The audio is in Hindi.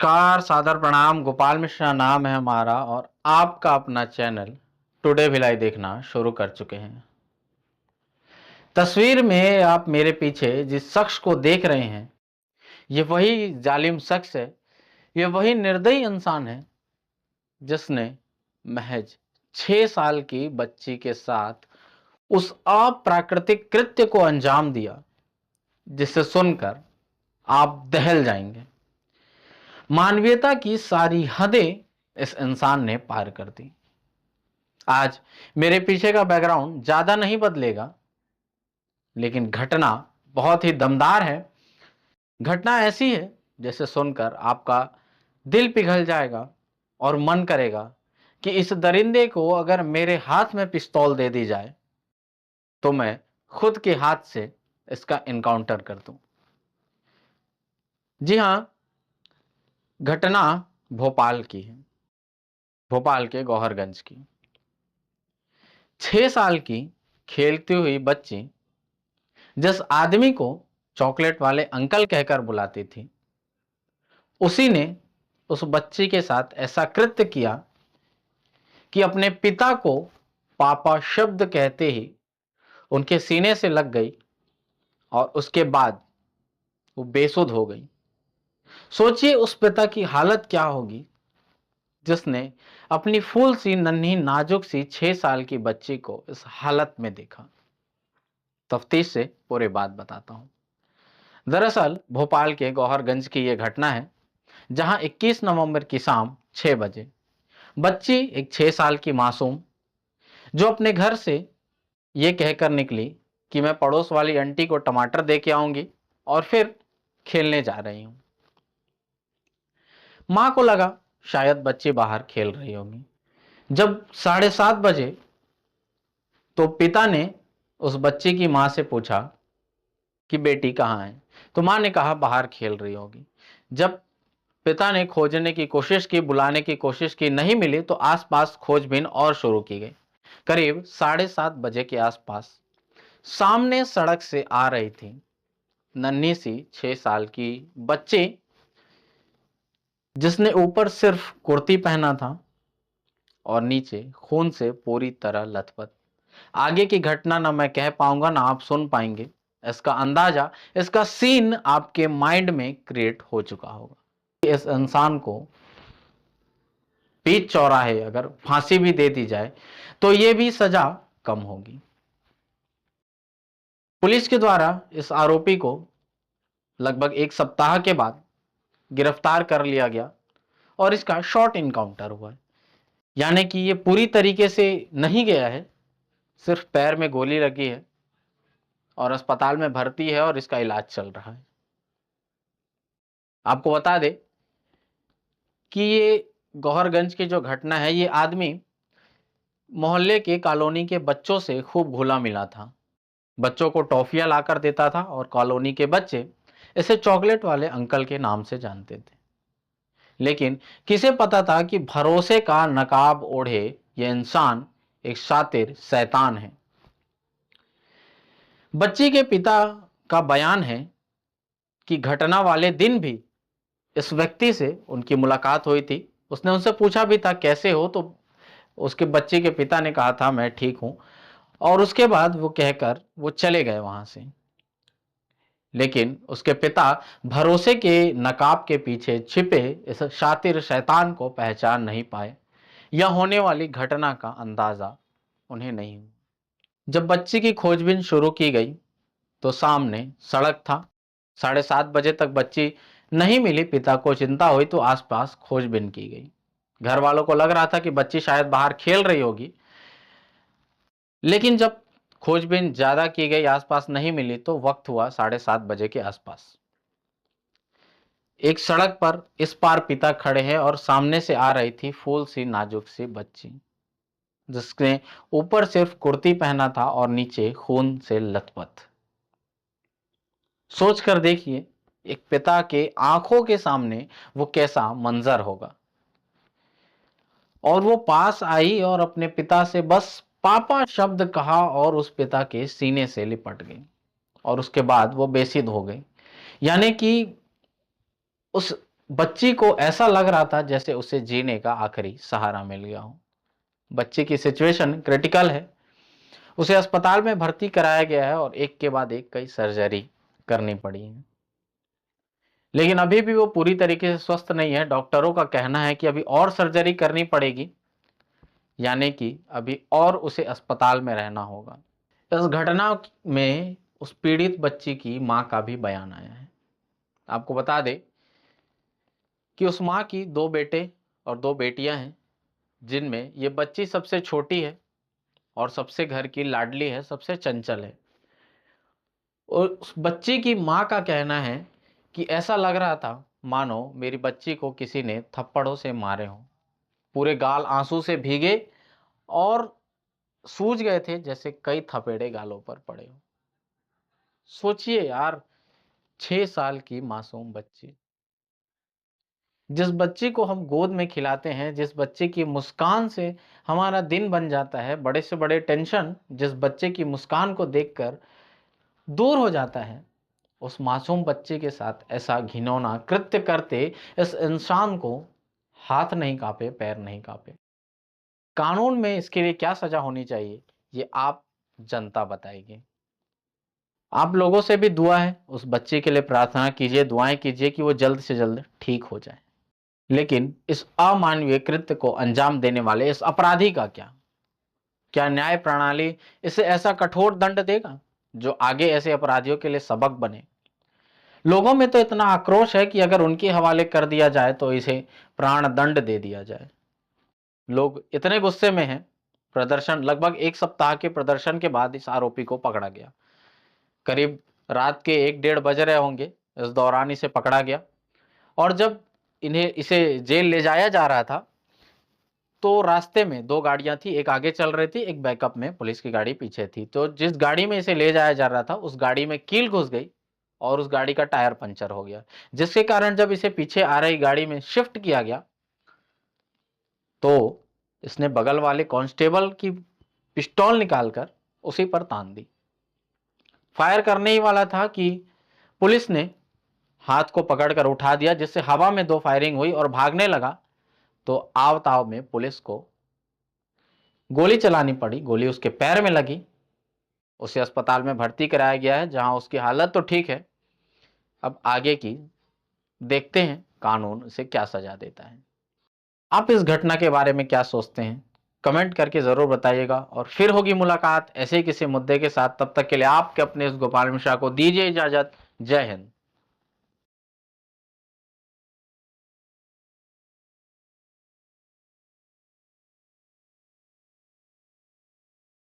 नमस्कार, सादर प्रणाम। गोपाल मिश्रा नाम है हमारा और आपका अपना चैनल टुडे भिलाई देखना शुरू कर चुके हैं। तस्वीर में आप मेरे पीछे जिस शख्स को देख रहे हैं, ये वही जालिम शख्स है। ये वही निर्दयी इंसान है जिसने महज 6 साल की बच्ची के साथ उस अप्राकृतिक कृत्य को अंजाम दिया, जिसे सुनकर आप दहल जाएंगे। मानवीयता की सारी हदें इस इंसान ने पार कर दी। आज मेरे पीछे का बैकग्राउंड ज्यादा नहीं बदलेगा, लेकिन घटना बहुत ही दमदार है। घटना ऐसी है जैसे सुनकर आपका दिल पिघल जाएगा और मन करेगा कि इस दरिंदे को अगर मेरे हाथ में पिस्तौल दे दी जाए तो मैं खुद के हाथ से इसका इनकाउंटर कर दूं। जी हां, घटना भोपाल की है। भोपाल के गौहरगंज की 6 साल की खेलती हुई बच्ची जिस आदमी को चॉकलेट वाले अंकल कहकर बुलाती थी, उसी ने उस बच्ची के साथ ऐसा कृत्य किया कि अपने पिता को पापा शब्द कहते ही उनके सीने से लग गई और उसके बाद वो बेसुध हो गई। सोचिए उस पिता की हालत क्या होगी जिसने अपनी फूल सी नन्ही नाजुक सी 6 साल की बच्ची को इस हालत में देखा। तफ्तीश से पूरी बात बताता हूं। दरअसल भोपाल के गौहरगंज की यह घटना है, जहां 21 नवंबर की शाम 6 बजे बच्ची, एक 6 साल की मासूम, जो अपने घर से ये कहकर निकली कि मैं पड़ोस वाली आंटी को टमाटर दे के आऊंगी और फिर खेलने जा रही हूं। मां को लगा शायद बच्ची बाहर खेल रही होगी। जब 7:30 बजे तो पिता ने उस बच्ची की मां से पूछा कि बेटी कहाँ है, तो मां ने कहा बाहर खेल रही होगी। जब पिता ने खोजने की कोशिश की, बुलाने की कोशिश की, नहीं मिली तो आसपास खोजबीन और शुरू की गई। करीब 7:30 बजे के आसपास सामने सड़क से आ रही थी नन्ही सी 6 साल की बच्ची, जिसने ऊपर सिर्फ कुर्ती पहना था और नीचे खून से पूरी तरह लथपथ। आगे की घटना ना मैं कह पाऊंगा ना आप सुन पाएंगे। इसका अंदाजा, इसका सीन आपके माइंड में क्रिएट हो चुका होगा। इस इंसान को बीच चौराहे अगर फांसी भी दे दी जाए तो यह भी सजा कम होगी। पुलिस के द्वारा इस आरोपी को लगभग 1 सप्ताह के बाद गिरफ्तार कर लिया गया और इसका शॉर्ट इनकाउंटर हुआ है। यानी कि ये पूरी तरीके से नहीं गया है, सिर्फ पैर में गोली लगी है और अस्पताल में भर्ती है और इसका इलाज चल रहा है। आपको बता दे कि ये गौहरगंज की जो घटना है, ये आदमी मोहल्ले के कॉलोनी के बच्चों से खूब घुला मिला था। बच्चों को टॉफियां लाकर देता था और कॉलोनी के बच्चे इसे चॉकलेट वाले अंकल के नाम से जानते थे। लेकिन किसे पता था कि भरोसे का नकाब ओढ़े यह इंसान एक शातिर शैतान है। बच्ची के पिता का बयान है कि घटना वाले दिन भी इस व्यक्ति से उनकी मुलाकात हुई थी। उसने उनसे पूछा भी था कैसे हो, तो उसके बच्चे के पिता ने कहा था मैं ठीक हूं, और उसके बाद वो कहकर वो चले गए वहां से। लेकिन उसके पिता भरोसे के नकाब के पीछे छिपे इस शातिर शैतान को पहचान नहीं पाए या होने वाली घटना का अंदाजा उन्हें नहीं हुआ। जब बच्ची की खोजबीन शुरू की गई तो सामने सड़क था। 7:30 बजे तक बच्ची नहीं मिली। पिता को चिंता हुई तो आसपास खोजबीन की गई। घर वालों को लग रहा था कि बच्ची शायद बाहर खेल रही होगी, लेकिन जब खोजबीन ज्यादा की गई, आसपास नहीं मिली, तो वक्त हुआ 7:30 बजे के आसपास। एक सड़क पर इस पार पिता खड़े हैं और सामने से आ रही थी फूल सी नाजुक सी बच्ची, जिसने ऊपर सिर्फ कुर्ती पहना था और नीचे खून से लथपथ। सोच कर देखिए एक पिता के आंखों के सामने वो कैसा मंजर होगा। और वो पास आई और अपने पिता से बस पापा शब्द कहा और उस पिता के सीने से लिपट गई और उसके बाद वो बेसिद हो गई। यानी कि उस बच्ची को ऐसा लग रहा था जैसे उसे जीने का आखिरी सहारा मिल गया हो। बच्चे की सिचुएशन क्रिटिकल है, उसे अस्पताल में भर्ती कराया गया है और एक के बाद एक कई सर्जरी करनी पड़ी है, लेकिन अभी भी वो पूरी तरीके से स्वस्थ नहीं है। डॉक्टरों का कहना है कि अभी और सर्जरी करनी पड़ेगी, यानी कि अभी और उसे अस्पताल में रहना होगा। इस घटना में उस पीड़ित बच्ची की मां का भी बयान आया है। आपको बता दें कि उस मां की 2 बेटे और 2 बेटियां हैं, जिनमें ये बच्ची सबसे छोटी है और सबसे घर की लाडली है, सबसे चंचल है। और उस बच्ची की मां का कहना है कि ऐसा लग रहा था मानो मेरी बच्ची को किसी ने थप्पड़ों से मारे हों। पूरे गाल आंसू से भीगे और सूज गए थे, जैसे कई थपेड़े गालों पर पड़े हों। सोचिए यार, 6 साल की मासूम बच्ची, जिस बच्ची को हम गोद में खिलाते हैं, जिस बच्चे की मुस्कान से हमारा दिन बन जाता है, बड़े से बड़े टेंशन जिस बच्चे की मुस्कान को देखकर दूर हो जाता है, उस मासूम बच्चे के साथ ऐसा घिनौना कृत्य करते इस इंसान को हाथ नहीं कांपे, पैर नहीं कांपे। कानून में इसके लिए क्या सजा होनी चाहिए, ये आप जनता बताएगी। आप लोगों से भी दुआ है, उस बच्चे के लिए प्रार्थना कीजिए, दुआएं कीजिए कि वो जल्द से जल्द ठीक हो जाए। लेकिन इस अमानवीय कृत्य को अंजाम देने वाले इस अपराधी का क्या? क्या न्याय प्रणाली इसे ऐसा कठोर दंड देगा जो आगे ऐसे अपराधियों के लिए सबक बने? लोगों में तो इतना आक्रोश है कि अगर उनके हवाले कर दिया जाए तो इसे प्राण दंड दे दिया जाए। लोग इतने गुस्से में हैं, प्रदर्शन लगभग 1 सप्ताह के प्रदर्शन के बाद इस आरोपी को पकड़ा गया। करीब रात के 1 डेढ़ बज रहे होंगे, इस दौरान इसे पकड़ा गया। और जब इसे जेल ले जाया जा रहा था, तो रास्ते में 2 गाड़ियां थी, एक आगे चल रही थी, एक बैकअप में पुलिस की गाड़ी पीछे थी। तो जिस गाड़ी में इसे ले जाया जा रहा था, उस गाड़ी में कील घुस गई और उस गाड़ी का टायर पंचर हो गया, जिसके कारण जब इसे पीछे आ रही गाड़ी में शिफ्ट किया गया, तो इसने बगल वाले कांस्टेबल की पिस्तौल निकालकर उसी पर तान दी। फायर करने ही वाला था कि पुलिस ने हाथ को पकड़कर उठा दिया, जिससे हवा में 2 फायरिंग हुई और भागने लगा। तो आव ताव में पुलिस को गोली चलानी पड़ी, गोली उसके पैर में लगी। उसे अस्पताल में भर्ती कराया गया है, जहां उसकी हालत तो ठीक है। अब आगे की देखते हैं कानून उसे क्या सजा देता है। आप इस घटना के बारे में क्या सोचते हैं, कमेंट करके जरूर बताइएगा। और फिर होगी मुलाकात ऐसे ही किसी मुद्दे के साथ। तब तक के लिए आपके अपने इस गोपाल मिश्रा को दीजिए इजाजत। जय हिंद।